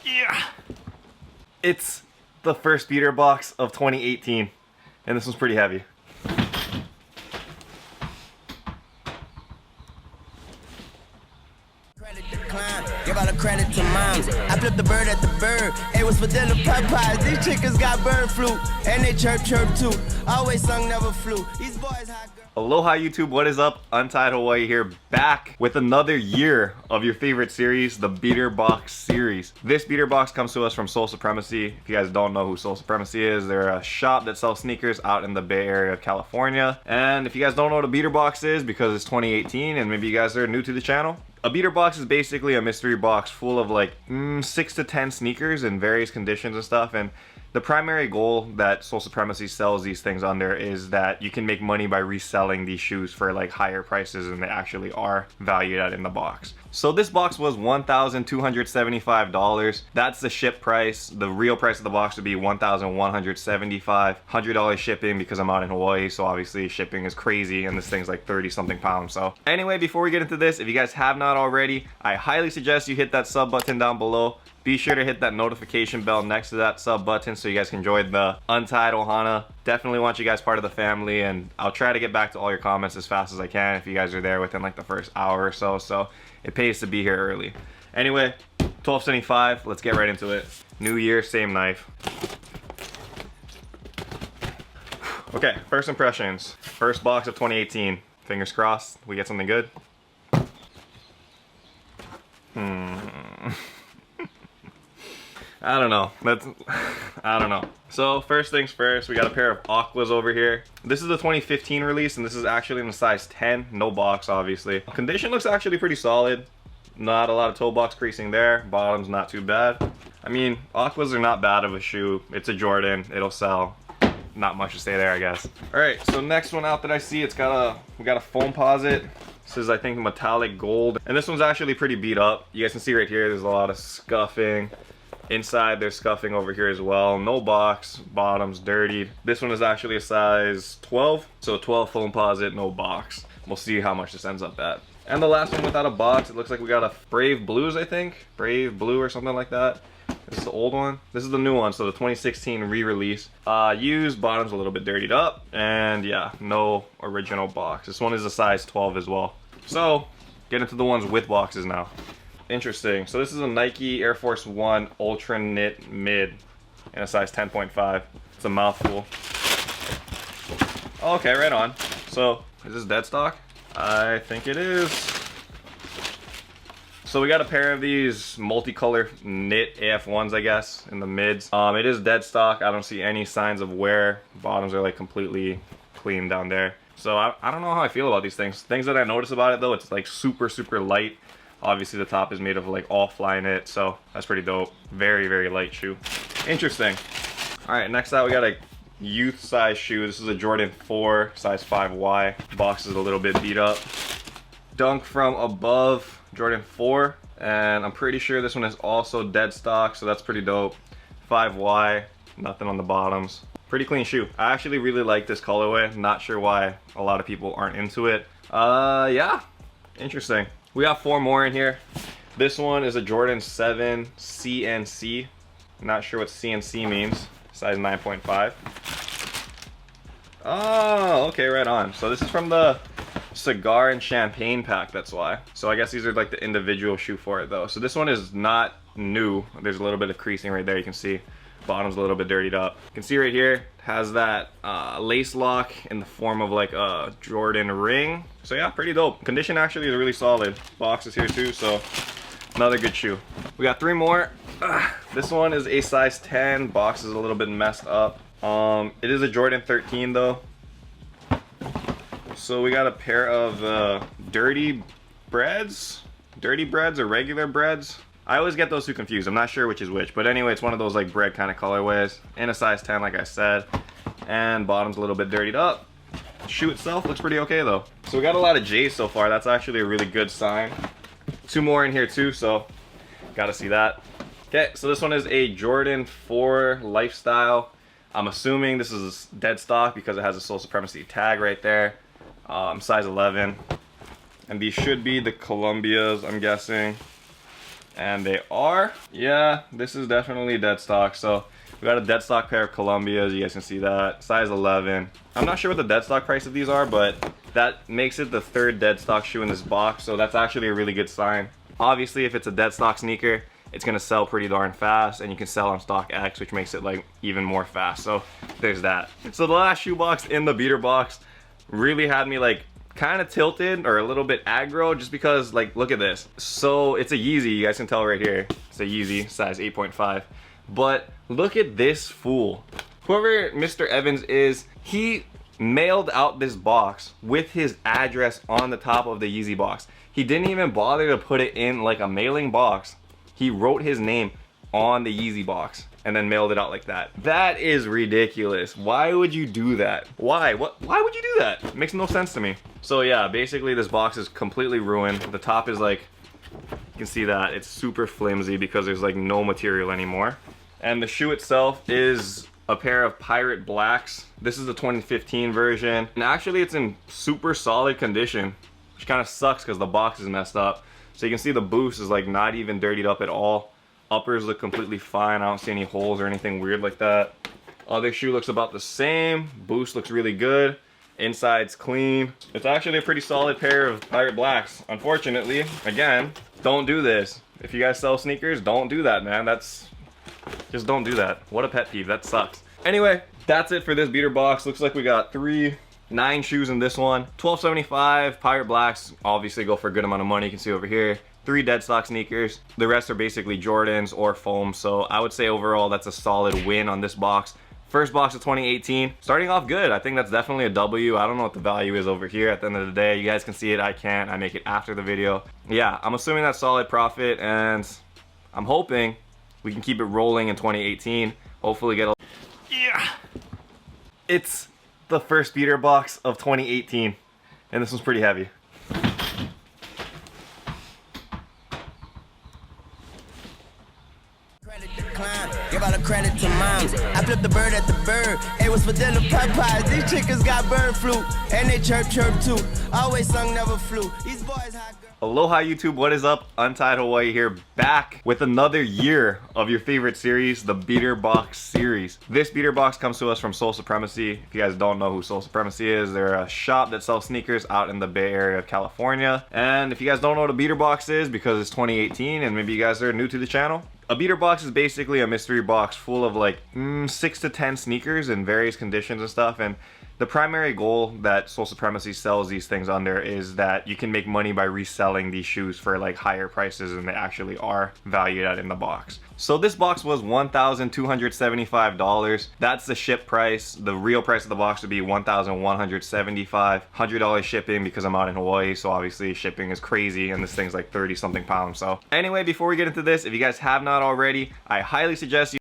Yeah. It's the first beater box of 2018, and this one's pretty heavy. Give all the credit to moms. I flipped the bird at the bird. It was for dinner Popeyes. These chickens got bird flu. And they chirp chirp too. Always sung, never flew. These boys hot girl. Aloha YouTube, what is up? Untied Hawaii here, back with another year of your favorite series, the Beater Box series. This beater box comes to us from Soul Supremacy. If you guys don't know who Soul Supremacy is, they're a shop that sells sneakers out in the Bay Area of California. And if you guys don't know what a beater box is, because it's 2018 and maybe you guys are new to the channel, a beater box is basically a mystery box full of like 6 to 10 sneakers in various conditions and stuff. And the primary goal that Soul Supremacy sells these things under is that you can make money by reselling these shoes for like higher prices than they actually are valued at in the box. So this box was $1,275. That's the ship price. The real price of the box would be $1,175. $100 shipping because I'm out in Hawaii, so obviously shipping is crazy and this thing's like 30 something pounds. So anyway, before we get into this, if you guys have not already, I highly suggest you hit that sub button down below. Be sure to hit that notification bell next to that sub button so you guys can join the Untied Ohana. Definitely want you guys part of the family, and I'll try to get back to all your comments as fast as I can if you guys are there within like the first hour or so. So it pays to be here early. Anyway, 1275, let's get right into it. New year, same knife. Okay, first impressions. First box of 2018. Fingers crossed we get something good. I don't know. I don't know. So first things first, we got a pair of Aquas over here. This is the 2015 release, and this is actually in the size 10. No box, obviously. Condition looks actually pretty solid. Not a lot of toe box creasing there. Bottom's not too bad. I mean, Aquas are not bad of a shoe. It's a Jordan. It'll sell. Not much to say there, I guess. All right, so next one out that I see, we got a foam posit. This is, I think, metallic gold, and this one's actually pretty beat up. You guys can see right here, there's a lot of scuffing. Inside, there's scuffing over here as well. No box, bottom's dirtied. This one is actually a size 12, so 12 foam posit, no box. We'll see how much this ends up at. And the last one without a box, it looks like we got a Brave Blues, I think. Brave Blue or something like that. This is the old one. This is the new one, so the 2016 re-release. Used, bottom's a little bit dirtied up, and yeah, no original box. This one is a size 12 as well. So, get into the ones with boxes now. Interesting. So this is a Nike Air Force One Ultra Knit Mid in a size 10.5. It's a mouthful. Okay, right on. So, is this dead stock? I think it is. So we got a pair of these multicolor knit AF1s, I guess, in the mids. It is dead stock. I don't see any signs of wear. Bottoms are like completely clean down there. So I don't know how I feel about these things. Things that I notice about it though, it's like super, super light. Obviously the top is made of like all fly knit, so that's pretty dope. Very, very light shoe. Interesting. All right, next out we got a youth size shoe. This is a Jordan 4, size 5Y. Box is a little bit beat up. Dunk from above, Jordan 4. And I'm pretty sure this one is also dead stock, so that's pretty dope. 5Y, nothing on the bottoms. Pretty clean shoe. I actually really like this colorway. Not sure why a lot of people aren't into it. Yeah, interesting. We got 4 more in here. This one is a Jordan 7 CNC. Not sure what CNC means. Size 9.5. Oh, okay, right on. So this is from the cigar and champagne pack, that's why. So I guess these are like the individual shoe for it though. So this one is not new. There's a little bit of creasing right there, you can see. Bottom's a little bit dirtied up. You can see right here, has that lace lock in the form of like a Jordan ring. So yeah, pretty dope. Condition actually is really solid. Box is here too, so another good shoe. We got 3 more. This one is a size 10. Box is a little bit messed up. It is a Jordan 13 though. So we got a pair of dirty breads or regular breads. I always get those two confused. I'm not sure which is which, but anyway, it's one of those like bread kind of colorways in a size 10, like I said, and bottom's a little bit dirtied up. Shoe itself looks pretty okay though. So we got a lot of J's so far. That's actually a really good sign. 2 more in here too, so gotta see that. Okay, so this one is a Jordan 4 Lifestyle. I'm assuming this is dead stock because it has a Soul Supremacy tag right there. Size 11. And these should be the Columbias, I'm guessing. And they are, yeah, this is definitely dead stock. So we got a dead stock pair of Columbias, you guys can see that, size 11. I'm not sure what the dead stock price of these are, but that makes it the third dead stock shoe in this box, so that's actually a really good sign. Obviously, if it's a dead stock sneaker, it's gonna sell pretty darn fast, and you can sell on StockX, which makes it like even more fast. So there's that. So the last shoe box in the beater box really had me like kind of tilted or a little bit aggro, just because like, look at this. So it's a Yeezy, you guys can tell right here. It's a Yeezy, size 8.5. But look at this fool. Whoever Mr. Evans is, he mailed out this box with his address on the top of the Yeezy box. He didn't even bother to put it in like a mailing box. He wrote his name on the Yeezy box and then mailed it out like that. That is ridiculous. Why would you do that? Why? Why would you do that? It makes no sense to me. So yeah, basically this box is completely ruined. The top is like, you can see that it's super flimsy because there's like no material anymore. And the shoe itself is a pair of Pirate Blacks. This is the 2015 version. And actually it's in super solid condition, which kind of sucks because the box is messed up. So you can see the boost is like not even dirtied up at all. Uppers look completely fine. I don't see any holes or anything weird like that. Other shoe looks about the same. Boost looks really good. Inside's clean. It's actually a pretty solid pair of Pirate Blacks. Unfortunately, again, don't do this. If you guys sell sneakers, don't do that, man. Just don't do that. What a pet peeve. That sucks. Anyway, that's it for this beater box. Looks like we got 9 shoes in this one. $12.75. Pirate Blacks obviously go for a good amount of money. You can see over here. 3 dead stock sneakers. The rest are basically Jordans or foam. So I would say overall that's a solid win on this box. First box of 2018. Starting off good. I think that's definitely a W. I don't know what the value is over here at the end of the day. You guys can see it. I can't. I make it after the video. Yeah, I'm assuming that's solid profit, and I'm hoping we can keep it rolling in 2018. Hopefully get a... Yeah! It's the first beater box of 2018. And this one's pretty heavy. Give all the credit to moms. I flipped the bird at the bird. It was for dinner Popeyes. These chickens got bird flu. And they chirp chirp too. Always sung, never flew. These boys hot girl. Aloha YouTube, what is up? Untied Hawaii here, back with another year of your favorite series, the Beater Box series. This beater box comes to us from Soul Supremacy. If you guys don't know who Soul Supremacy is, they're a shop that sells sneakers out in the Bay Area of California. And if you guys don't know what a beater box is, because it's 2018 and maybe you guys are new to the channel, a beater box is basically a mystery box full of like 6 to 10 sneakers in various conditions and stuff. And the primary goal that Soul Supremacy sells these things under is that you can make money by reselling these shoes for like higher prices than they actually are valued at in the box. So this box was $1,275. That's the ship price. The real price of the box would be $1,175. $100 shipping because I'm out in Hawaii, so obviously shipping is crazy and this thing's like 30 something pounds. So anyway, before we get into this, if you guys have not already, I highly suggest you